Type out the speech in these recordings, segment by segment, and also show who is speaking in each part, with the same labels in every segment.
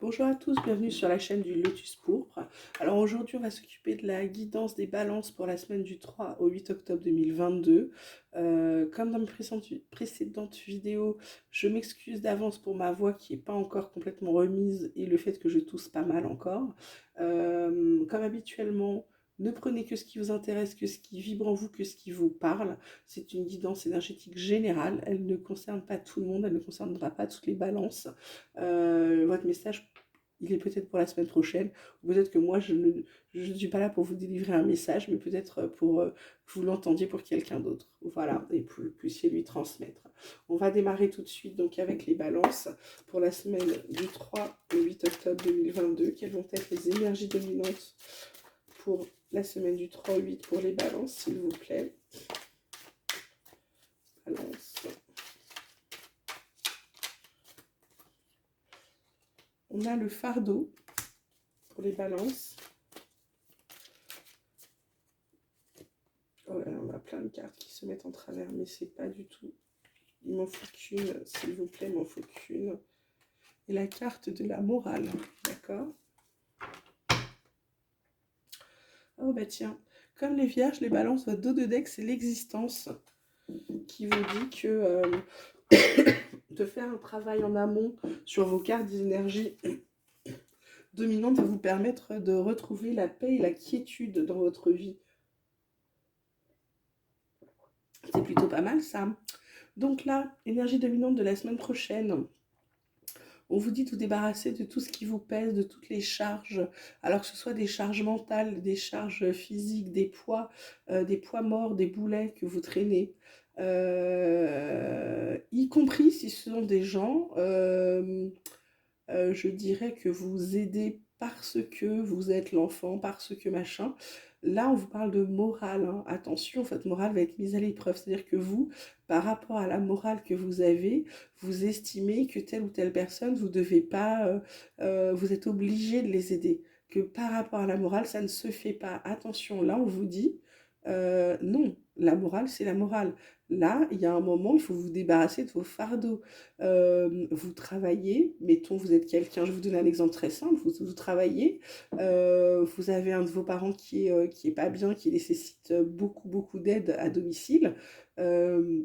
Speaker 1: Bonjour à tous, bienvenue sur la chaîne du Lotus Pourpre. Alors aujourd'hui, on va s'occuper de la guidance des balances pour la semaine du 3 au 8 octobre 2022. Comme dans mes précédentes vidéos, je m'excuse d'avance pour ma voix qui n'est pas encore complètement remise et le fait que je tousse pas mal encore. Comme habituellement, ne prenez que ce qui vous intéresse, que ce qui vibre en vous, que ce qui vous parle. C'est une guidance énergétique générale, elle ne concerne pas tout le monde, elle ne concernera pas toutes les balances. Votre message, il est peut-être pour la semaine prochaine, ou peut-être que moi, je ne suis pas là pour vous délivrer un message, mais peut-être pour que vous l'entendiez pour quelqu'un d'autre. Voilà, et que vous puissiez lui transmettre. On va démarrer tout de suite donc avec les balances pour la semaine du 3 au 8 octobre 2022. Quelles vont être les énergies dominantes pour la semaine du 3 au 8 pour les balances, s'il vous plaît. Balance. On a le fardeau pour les balances. Oh là là, on a plein de cartes qui se mettent en travers, mais c'est pas du tout. Il m'en faut qu'une, s'il vous plaît, il m'en faut qu'une. Et la carte de la morale, d'accord? Oh bah tiens, comme les vierges, les balances, votre dos de deck, c'est l'existence qui vous dit que de faire un travail en amont sur vos cartes d'énergie dominantes va vous permettre de retrouver la paix et la quiétude dans votre vie. C'est plutôt pas mal ça. Donc là, énergie dominante de la semaine prochaine. On vous dit de vous débarrasser de tout ce qui vous pèse, de toutes les charges, alors que ce soit des charges mentales, des charges physiques, des poids morts, des boulets que vous traînez, y compris si ce sont des gens, je dirais que vous aidez parce que vous êtes l'enfant, parce que machin. Là, on vous parle de morale, hein. Attention, votre morale va être mise à l'épreuve. C'est-à-dire que vous, par rapport à la morale que vous avez, vous estimez que telle ou telle personne, vous devez pas, vous êtes obligé de les aider. Que par rapport à la morale, ça ne se fait pas. Attention, là, on vous dit, non, la morale, c'est la morale. Là, il y a un moment, il faut vous débarrasser de vos fardeaux. Vous travaillez, mettons, vous êtes quelqu'un, je vais vous donner un exemple très simple, vous travaillez, vous avez un de vos parents qui est pas bien, qui nécessite beaucoup d'aide à domicile. Euh,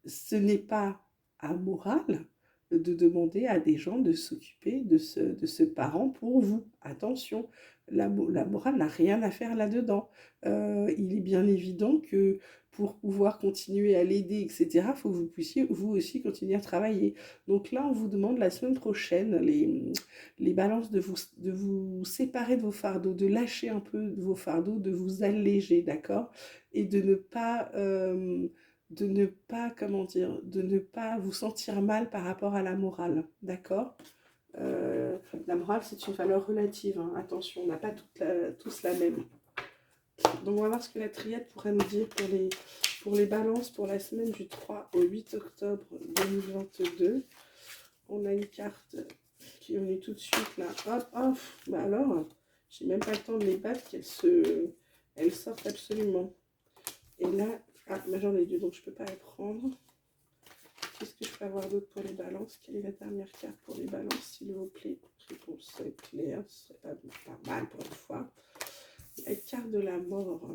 Speaker 1: Ce n'est pas amoral de demander à des gens de s'occuper de ce parent pour vous. Attention, la morale n'a rien à faire là-dedans. Il est bien évident que pour pouvoir continuer à l'aider, etc., il faut que vous puissiez vous aussi continuer à travailler. Donc là, on vous demande la semaine prochaine, les balances, de vous séparer de vos fardeaux, de lâcher un peu de vos fardeaux, de vous alléger, d'accord? Et de ne pas, comment dire, de ne pas vous sentir mal par rapport à la morale, d'accord? La morale, c'est une valeur relative, hein. Attention, on n'a pas tous la même. Donc on va voir ce que la triade pourrait nous dire pour les balances pour la semaine du 3 au 8 octobre 2022. On a une carte qui est venue tout de suite là. Hop, hop. Bah alors, j'ai même pas le temps de les battre elles sortent absolument. Et là, bah j'en ai deux donc je peux pas les prendre. Qu'est-ce que je peux avoir d'autre pour les balances? Quelle est la dernière carte pour les balances, s'il vous plaît? Réponse claire, ce serait pas mal pour une fois. La carte de la mort.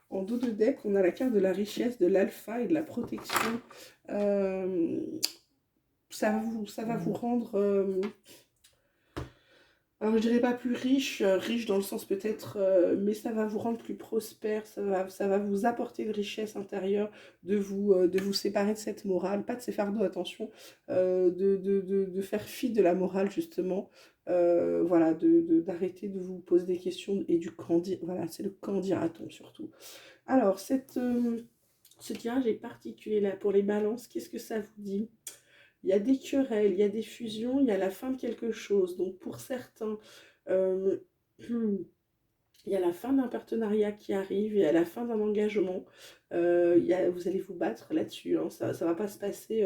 Speaker 1: En dos de deck, on a la carte de la richesse, de l'alpha et de la protection. Ça va vous rendre, alors je dirais pas plus riche, riche dans le sens peut-être, mais ça va vous rendre plus prospère, ça va vous apporter une richesse intérieure de vous séparer de cette morale, pas de ces fardeaux, attention, de faire fi de la morale justement, voilà, d'arrêter de vous poser des questions et du quand dire, voilà, c'est le quand dira-t-on surtout. Alors, ce tirage est particulier là pour les balances, qu'est-ce que ça vous dit? Il y a des querelles, il y a des fusions, il y a la fin de quelque chose. Donc pour certains, euh, il y a la fin d'un partenariat qui arrive, il y a la fin d'un engagement. Vous allez vous battre là-dessus, hein. Ça ne va pas se passer,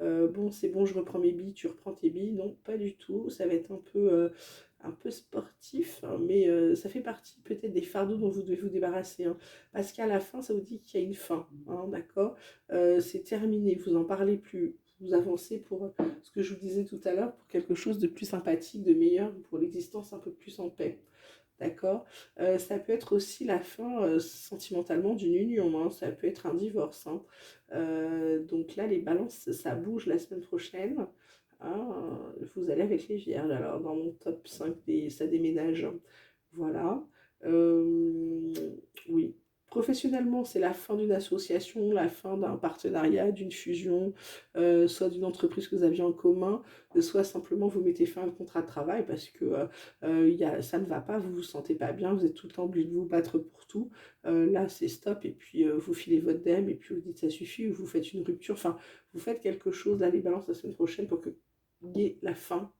Speaker 1: bon c'est bon je reprends mes billes, tu reprends tes billes. Non, pas du tout. Ça va être un peu sportif, hein, mais ça fait partie peut-être des fardeaux dont vous devez vous débarrasser, hein, parce qu'à la fin, ça vous dit qu'il y a une fin, hein, d'accord? C'est terminé, vous n'en parlez plus. vous avancez pour ce que je vous disais tout à l'heure, pour quelque chose de plus sympathique, de meilleur, pour l'existence un peu plus en paix. D'accord. Ça peut être aussi la fin sentimentalement d'une union, hein. Ça peut être un divorce, hein. Donc là, les balances, ça bouge la semaine prochaine, hein. Vous allez avec les vierges. Alors, dans mon top 5, ça déménage, hein. Voilà. Euh, oui. Professionnellement, c'est la fin d'une association, la fin d'un partenariat, d'une fusion, soit d'une entreprise que vous aviez en commun, soit simplement vous mettez fin à un contrat de travail parce que ça ne va pas, vous vous sentez pas bien, vous êtes tout le temps obligé de vous battre pour tout. Là, c'est stop, et puis vous filez votre dème, et puis vous dites ça suffit, ou vous faites une rupture, enfin, vous faites quelque chose, là, les balances la semaine prochaine, pour que y ait la fin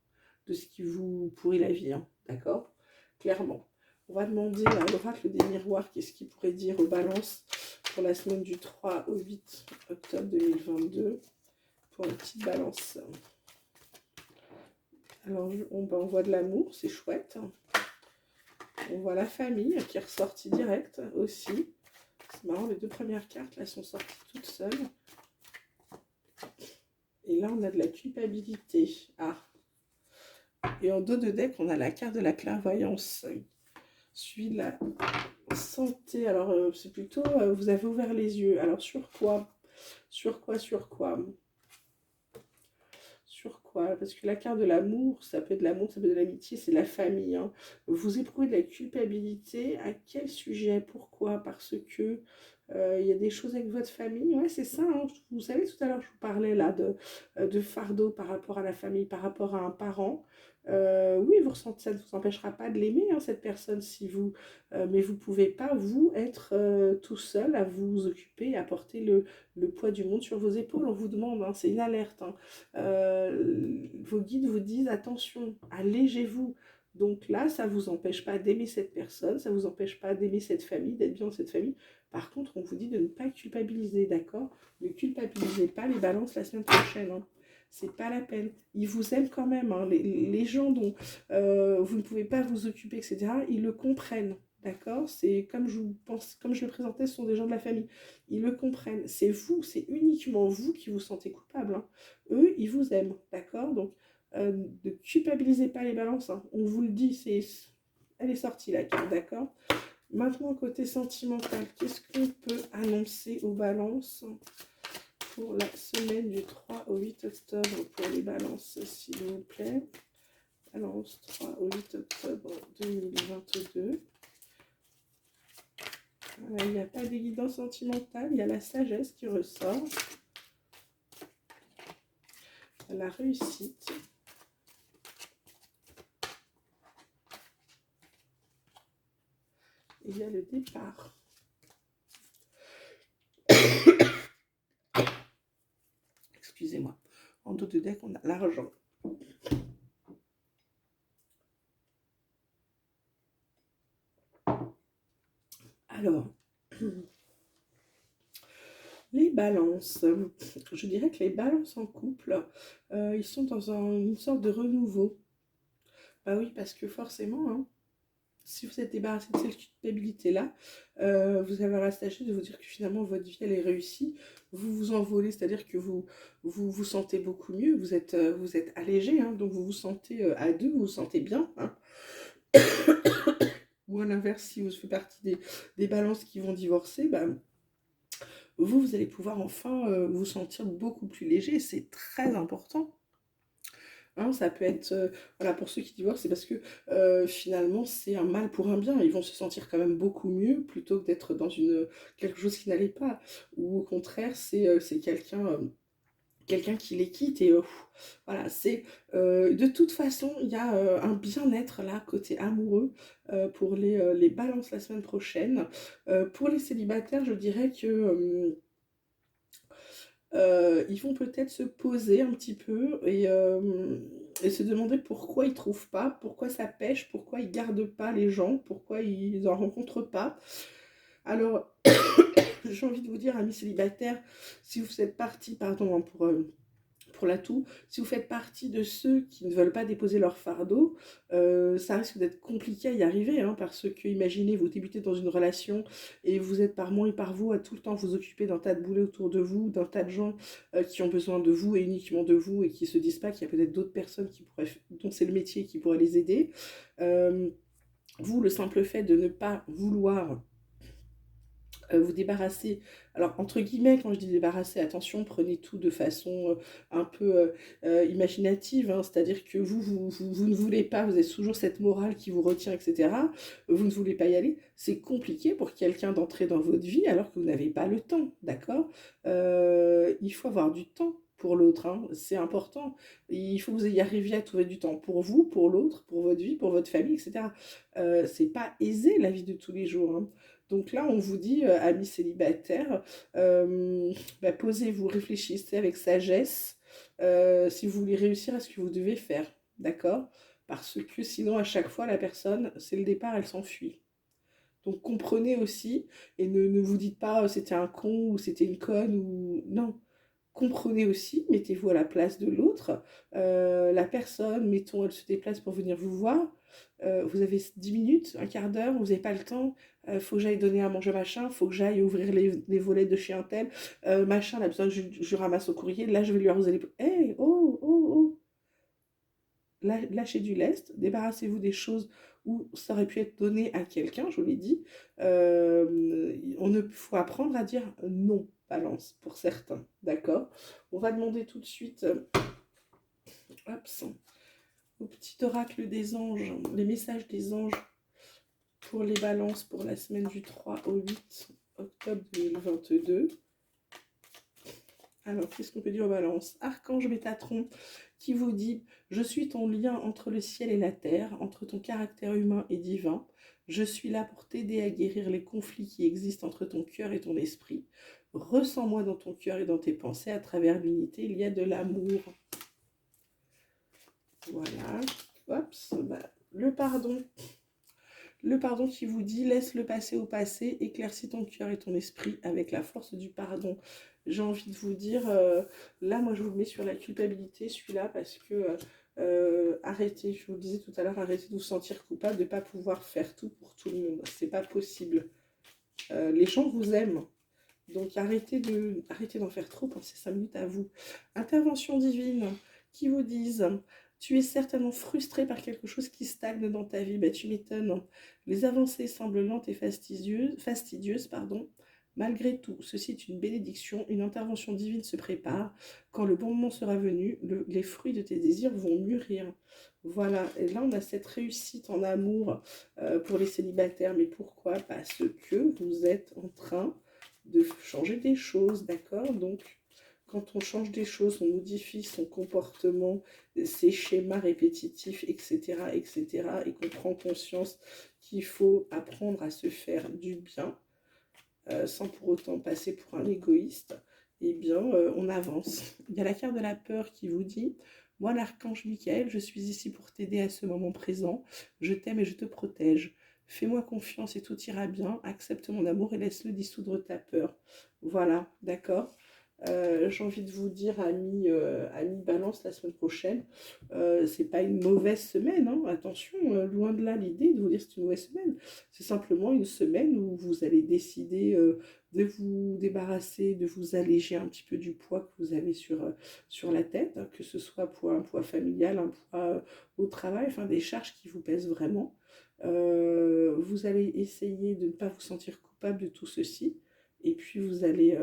Speaker 1: de ce qui vous pourrit la vie, hein, d'accord? Clairement. On va demander à l'oracle des miroirs qu'est-ce qu'il pourrait dire aux balances pour la semaine du 3 au 8 octobre 2022 pour une petite balance. Alors, on voit de l'amour, c'est chouette. On voit la famille qui est ressortie direct aussi. C'est marrant, les deux premières cartes, là, sont sorties toutes seules. Et là, on a de la culpabilité. Ah. Et en dos de deck, on a la carte de la clairvoyance. Suivi de la santé. Alors, c'est plutôt, vous avez ouvert les yeux. Alors, sur quoi? Sur quoi? Sur quoi? Sur quoi? Parce que la carte de l'amour, ça peut être de l'amour, ça peut être de l'amitié, c'est de la famille, hein. Vous éprouvez de la culpabilité. À quel sujet? Pourquoi? Parce que il y a des choses avec votre famille. Ouais, c'est ça, hein. Vous savez, tout à l'heure, je vous parlais là de fardeau par rapport à la famille, par rapport à un parent. Oui, vous ressentez, ça ne vous empêchera pas de l'aimer, hein, cette personne, si vous, mais vous ne pouvez pas, vous, être tout seul à vous occuper, à porter le poids du monde sur vos épaules. On vous demande, hein, c'est une alerte, hein. Vos guides vous disent, attention, allégez-vous. Donc là, ça ne vous empêche pas d'aimer cette personne, ça ne vous empêche pas d'aimer cette famille, d'être bien dans cette famille. Par contre, on vous dit de ne pas culpabiliser, d'accord? Ne culpabilisez pas les balances la semaine prochaine, hein. C'est pas la peine. Ils vous aiment quand même, hein. Les gens dont vous ne pouvez pas vous occuper, etc., ils le comprennent, d'accord? C'est comme je vous pense, comme je le présentais, ce sont des gens de la famille. Ils le comprennent. C'est vous, c'est uniquement vous qui vous sentez coupable, hein. Eux, ils vous aiment, d'accord? Donc, ne culpabilisez pas les balances, hein. On vous le dit, elle est sortie la carte, d'accord? Maintenant, côté sentimental, qu'est-ce qu'on peut annoncer aux balances pour la semaine du 3 au 8 octobre pour les balances, s'il vous plaît? Balance 3 au 8 octobre 2022. Voilà, il n'y a pas de guidance sentimentale, il y a la sagesse qui ressort. La réussite. Et il y a le départ. Excusez-moi. En dos de deck, on a l'argent. Alors, les balances. Je dirais que les balances en couple, ils sont dans une sorte de renouveau. Bah oui, parce que forcément, hein, si vous êtes débarrassé de cette culpabilité-là, vous avez la sagesse de vous dire que finalement votre vie elle est réussie, vous vous envolez, c'est-à-dire que vous sentez beaucoup mieux, vous êtes allégé, hein, donc vous vous sentez à deux, vous vous sentez bien, hein. Ou à l'inverse, si vous faites partie des balances qui vont divorcer, bah, vous allez pouvoir enfin vous sentir beaucoup plus léger, c'est très important. Hein, ça peut être, voilà, pour ceux qui divorcent, c'est parce que finalement c'est un mal pour un bien. Ils vont se sentir quand même beaucoup mieux plutôt que d'être dans quelque chose qui n'allait pas. Ou au contraire, c'est quelqu'un qui les quitte et voilà, de toute façon, il y a un bien-être là, côté amoureux, pour les balances la semaine prochaine. Pour les célibataires, je dirais que ils vont peut-être se poser un petit peu et se demander pourquoi ils trouvent pas, pourquoi ça pêche, pourquoi ils gardent pas les gens, pourquoi ils en rencontrent pas. Alors, j'ai envie de vous dire, amis célibataires, si vous êtes partis, pardon, hein, pour l'atout. Si vous faites partie de ceux qui ne veulent pas déposer leur fardeau, ça risque d'être compliqué à y arriver, hein, parce que imaginez, vous débutez dans une relation et vous êtes par moi et par vous à tout le temps vous occuper d'un tas de boulets autour de vous, d'un tas de gens qui ont besoin de vous et uniquement de vous et qui se disent pas qu'il y a peut-être d'autres personnes qui pourraient, dont c'est le métier qui pourraient les aider. Euh, Vous, le simple fait de ne pas vouloir vous débarrasser, alors entre guillemets, quand je dis débarrasser, attention, prenez tout de façon un peu imaginative, hein, c'est-à-dire que vous ne voulez pas, vous avez toujours cette morale qui vous retient, etc. Vous ne voulez pas y aller, c'est compliqué pour quelqu'un d'entrer dans votre vie alors que vous n'avez pas le temps, d'accord. Il faut avoir du temps pour l'autre, hein, c'est important. Il faut que vous y arriviez à trouver du temps pour vous, pour l'autre, pour votre vie, pour votre famille, etc. C'est pas aisé la vie de tous les jours, hein. Donc là, on vous dit, amis célibataires, bah, posez-vous, réfléchissez avec sagesse si vous voulez réussir à ce que vous devez faire, d'accord? Parce que sinon, à chaque fois, la personne, c'est le départ, elle s'enfuit. Donc comprenez aussi et ne vous dites pas c'était un con ou c'était une conne ou non. Comprenez aussi, mettez-vous à la place de l'autre. La personne, mettons, elle se déplace pour venir vous voir. Vous avez 10 minutes, un quart d'heure, vous n'avez pas le temps. Faut que j'aille donner à manger machin, faut que j'aille ouvrir les volets de chez un tel. Machin, elle a besoin que je ramasse au courrier. Là, je vais lui arroser les... Hey, oh, oh, oh. Lâchez du lest, débarrassez-vous des choses où ça aurait pu être donné à quelqu'un, je vous l'ai dit. On ne faut apprendre à dire non, balance, pour certains, d'accord? On va demander tout de suite, hop, au petit oracle des anges, les messages des anges pour les balances pour la semaine du 3 au 8 octobre 2022. Alors, qu'est-ce qu'on peut dire aux balances? Archange Métatron qui vous dit: je suis ton lien entre le ciel et la terre, entre ton caractère humain et divin. Je suis là pour t'aider à guérir les conflits qui existent entre ton cœur et ton esprit. Ressens-moi dans ton cœur et dans tes pensées. À travers l'unité, il y a de l'amour. Voilà. Hop, bah, le pardon. Le pardon qui vous dit: laisse le passé au passé, éclaircis ton cœur et ton esprit avec la force du pardon. J'ai envie de vous dire, là, moi, je vous mets sur la culpabilité, celui-là, parce que arrêtez, je vous le disais tout à l'heure, arrêtez de vous sentir coupable de ne pas pouvoir faire tout pour tout le monde. C'est pas possible. Les gens vous aiment. Donc arrêtez d'en faire trop, pensez 5 minutes à vous. Intervention divine qui vous disent: tu es certainement frustré par quelque chose qui stagne dans ta vie. Ben, tu m'étonnes. Les avancées semblent lentes et fastidieuses, pardon. Malgré tout, ceci est une bénédiction. Une intervention divine se prépare. Quand le bon moment sera venu, les fruits de tes désirs vont mûrir. Voilà. Et là, on a cette réussite en amour pour les célibataires. Mais pourquoi? Parce que vous êtes en train de changer des choses, d'accord? Donc, quand on change des choses, on modifie son comportement, ses schémas répétitifs, etc., etc., et qu'on prend conscience qu'il faut apprendre à se faire du bien, sans pour autant passer pour un égoïste, eh bien, on avance. Il y a la carte de la peur qui vous dit: moi, l'archange Michael, je suis ici pour t'aider à ce moment présent. Je t'aime et je te protège. Fais-moi confiance et tout ira bien. Accepte mon amour et laisse-le dissoudre ta peur. Voilà, d'accord? J'ai envie de vous dire, amis Balance, la semaine prochaine, c'est pas une mauvaise semaine, hein, attention, loin de là l'idée de vous dire c'est une mauvaise semaine. C'est simplement une semaine où vous allez décider de vous débarrasser, de vous alléger un petit peu du poids que vous avez sur la tête, hein, que ce soit pour un poids familial, un poids au travail, enfin des charges qui vous pèsent vraiment. Vous allez essayer de ne pas vous sentir coupable de tout ceci. Et puis vous allez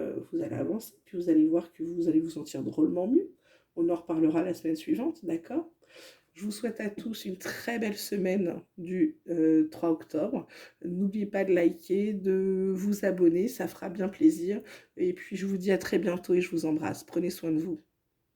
Speaker 1: avancer, puis vous allez voir que vous allez vous sentir drôlement mieux. On en reparlera la semaine suivante, d'accord? Je vous souhaite à tous une très belle semaine du 3 octobre. N'oubliez pas de liker, de vous abonner, ça fera bien plaisir. Et puis je vous dis à très bientôt et je vous embrasse. Prenez soin de vous.